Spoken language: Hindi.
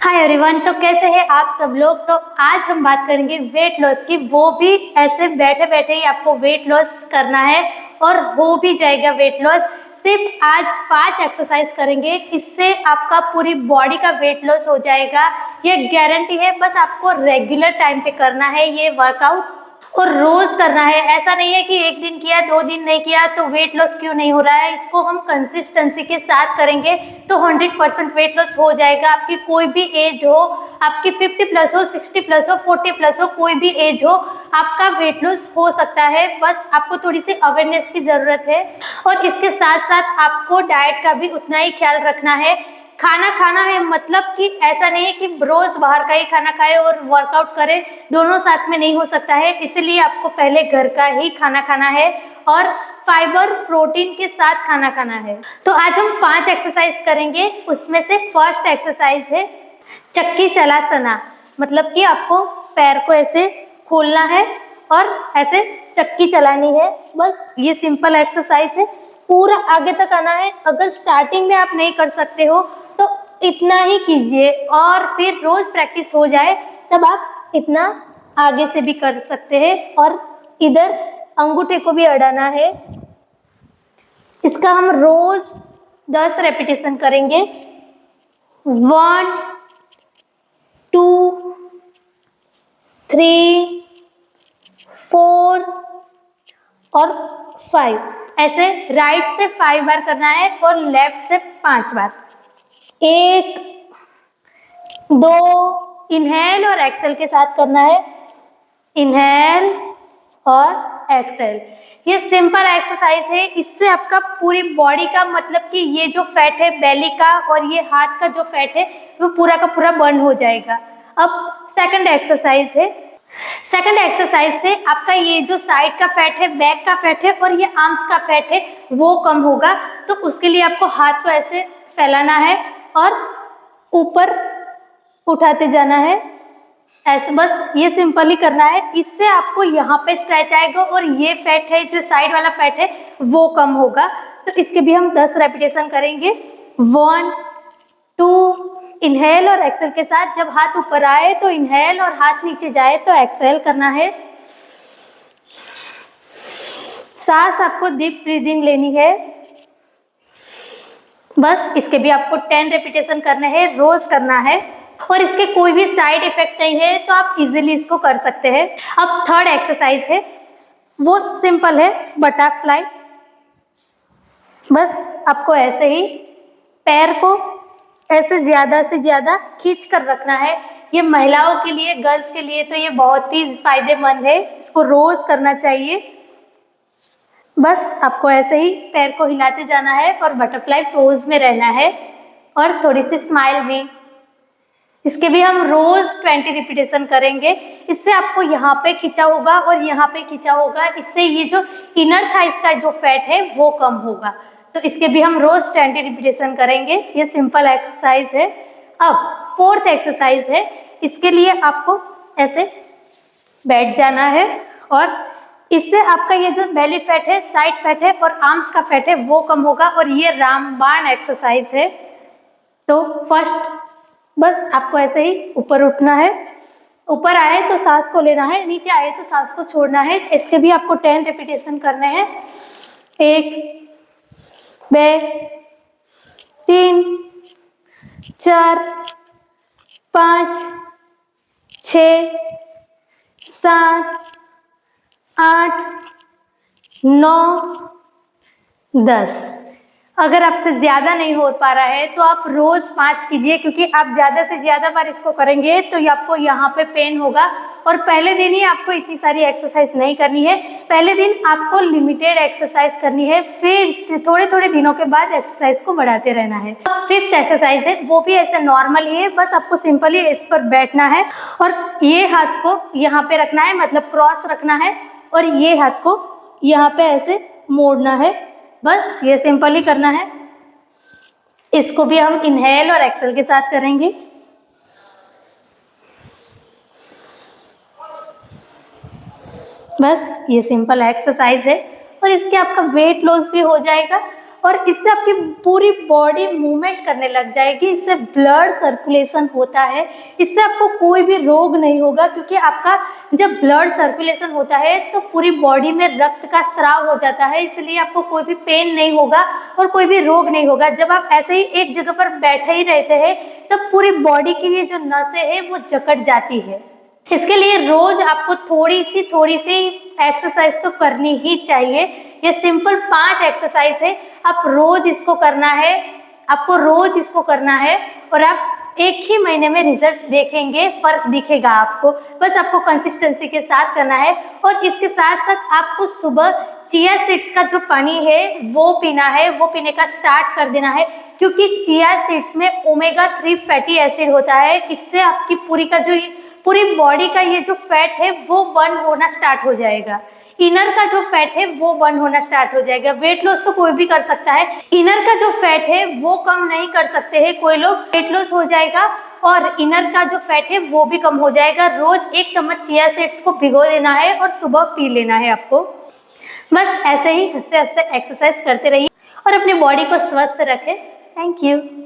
Hi everyone. तो कैसे हैं आप सब लोग। तो आज हम बात करेंगे वेट लॉस की, वो भी ऐसे बैठे बैठे ही आपको वेट लॉस करना है और हो भी जाएगा वेट लॉस। सिर्फ आज 5 एक्सरसाइज करेंगे, इससे आपका पूरी बॉडी का वेट लॉस हो जाएगा, ये गारंटी है। बस आपको रेगुलर टाइम पे करना है ये वर्कआउट और रोज करना है। ऐसा नहीं है कि एक दिन किया 2 दिन नहीं किया तो वेट लॉस क्यों नहीं हो रहा है। इसको हम कंसिस्टेंसी के साथ करेंगे तो 100% वेट लॉस हो जाएगा। आपकी कोई भी एज हो, आपकी 50 प्लस हो, 60 प्लस हो, 40 प्लस हो, कोई भी एज हो, आपका वेट लॉस हो सकता है। बस आपको थोड़ी सी अवेयरनेस की जरूरत है और इसके साथ साथ आपको डाइट का भी उतना ही ख्याल रखना है। खाना खाना है, मतलब कि ऐसा नहीं है कि रोज बाहर का ही खाना खाए और वर्कआउट करे, दोनों साथ में नहीं हो सकता है। इसलिए आपको पहले घर का ही खाना खाना है और फाइबर प्रोटीन के साथ खाना खाना है। तो आज हम 5 एक्सरसाइज करेंगे। उसमें से फर्स्ट एक्सरसाइज है चक्की चलासना, मतलब कि आपको पैर को ऐसे खोलना है और ऐसे चक्की चलानी है। बस ये सिंपल एक्सरसाइज है, पूरा आगे तक आना है। अगर स्टार्टिंग में आप नहीं कर सकते हो तो इतना ही कीजिए और फिर रोज प्रैक्टिस हो जाए तब आप इतना आगे से भी कर सकते हैं। और इधर अंगूठे को भी अड़ाना है। इसका हम रोज 10 रेपिटेशन करेंगे। 1 2 3 4 और 5। ऐसे राइट से 5 बार करना है और लेफ्ट से 5 बार। 1 2 इनहेल और एक्सेल के साथ करना है। इनहेल और एक्सेल। ये सिंपल एक्सरसाइज है, इससे आपका पूरी बॉडी का, मतलब कि ये जो फैट है बेली का और ये हाथ का जो फैट है वो पूरा का पूरा बर्न हो जाएगा। अब सेकंड एक्सरसाइज है। सेकंड एक्सरसाइज से आपका ये जो साइड का फैट है, बैक का फैट है और ये आर्म्स का फैट है वो कम होगा। तो उसके लिए आपको हाथ को ऐसे फैलाना है और ऊपर उठाते जाना है ऐसे। बस ये सिंपल ही करना है, इससे आपको यहाँ पे स्ट्रेच आएगा और ये फैट है जो साइड वाला फैट है वो कम होगा। तो इसके भी हम 10 रेपिटेशन करेंगे। 1 2 इनहेल और एक्सेल के साथ। जब हाथ ऊपर आए तो इनहेल और हाथ नीचे जाए तो एक्सेल करना है। सांस आपको डीप ब्रीदिंग लेनी है। बस इसके भी आपको 10 रेपिटेशन करने हैं, रोज करना है और इसके कोई भी साइड इफेक्ट नहीं है तो आप इजीली इसको कर सकते हैं। अब थर्ड एक्सरसाइज है, वो सिंपल है, बटरफ्लाई। बस आपको ऐसे ही पैर को ऐसे ज्यादा से ज्यादा खींच कर रखना है। ये महिलाओं के लिए, गर्ल्स के लिए तो ये बहुत ही फायदेमंद है, इसको रोज करना चाहिए। बस आपको ऐसे ही पैर को हिलाते जाना है और बटरफ्लाई पोज में रहना है और थोड़ी सी स्माइल भी। इसके भी हम रोज 20 रिपीटेशन करेंगे। इससे आपको यहाँ पे खींचा होगा और यहाँ पे खींचा होगा, इससे ये जो इनर थाइस का जो फैट है वो कम होगा। तो इसके भी हम रोज 20 रिपीटेशन करेंगे। ये सिंपल एक्सरसाइज है। अब फोर्थ एक्सरसाइज है, इसके लिए आपको ऐसे बैठ जाना है और इससे आपका ये जो बेली फैट है, साइड फैट है और आर्म्स का फैट है वो कम होगा। और ये रामबाण एक्सरसाइज है। तो फर्स्ट बस आपको ऐसे ही ऊपर उठना है, ऊपर आए तो सांस को लेना है, नीचे आए तो सांस को छोड़ना है। इसके भी आपको 10 रेपिटेशन करने हैं। 1 2 3 4 5 6 7 8 9 10। अगर आपसे ज्यादा नहीं हो पा रहा है तो आप रोज 5 कीजिए, क्योंकि आप ज्यादा से ज्यादा बार इसको करेंगे तो आपको यहाँ पे पेन होगा। और पहले दिन ही आपको इतनी सारी एक्सरसाइज नहीं करनी है, पहले दिन आपको लिमिटेड एक्सरसाइज करनी है, फिर थोड़े थोड़े दिनों के बाद एक्सरसाइज को बढ़ाते रहना है। फिफ्थ एक्सरसाइज है, वो भी ऐसे नॉर्मल ही है, बस आपको सिंपली इस पर बैठना है और ये हाथ को यहाँ पे रखना है, मतलब क्रॉस रखना है और ये हाथ को यहाँ पे ऐसे मोड़ना है। बस ये सिंपल ही करना है। इसको भी हम इनहेल और एक्सेल के साथ करेंगे। बस ये सिंपल एक्सरसाइज है और इसके आपका वेट लॉस भी हो जाएगा और इससे आपकी पूरी बॉडी मूवमेंट करने लग जाएगी, इससे ब्लड सर्कुलेशन होता है, इससे आपको कोई भी रोग नहीं होगा, क्योंकि आपका जब ब्लड सर्कुलेशन होता है तो पूरी बॉडी में रक्त का स्राव हो जाता है, इसलिए आपको कोई भी पेन नहीं होगा और कोई भी रोग नहीं होगा। जब आप ऐसे ही एक जगह पर बैठे ही रहते हैं तब पूरी बॉडी की ये जो नसें हैं वो जकड़ जाती है। इसके लिए रोज आपको थोड़ी सी एक्सरसाइज तो करनी ही चाहिए। ये सिंपल 5 एक्सरसाइज है, आप रोज इसको करना है, आपको रोज इसको करना है और आप एक ही महीने में रिजल्ट देखेंगे, फर्क दिखेगा आपको। बस आपको कंसिस्टेंसी के साथ करना है और इसके साथ साथ आपको सुबह चिया सीड्स का जो पानी है वो पीना है, वो पीने का स्टार्ट कर देना है, क्योंकि चिया सीड्स में ओमेगा 3 फैटी एसिड होता है। इससे आपकी पूरी बॉडी का ये जो फैट है वो बर्न होना स्टार्ट हो जाएगा, इनर का जो फैट है वो बर्न होना स्टार्ट हो जाएगा। वेट लॉस तो कोई भी कर सकता है, इनर का जो फैट है वो कम नहीं कर सकते हैं कोई लोग, वेट लॉस हो जाएगा और इनर का जो फैट है वो भी कम हो जाएगा। रोज 1 चम्मच चिया सीड्स को भिगो देना है और सुबह पी लेना है आपको। बस ऐसे ही हंसते हंसते एक्सरसाइज करते रहिए और अपनी बॉडी को स्वस्थ रखें। Thank you.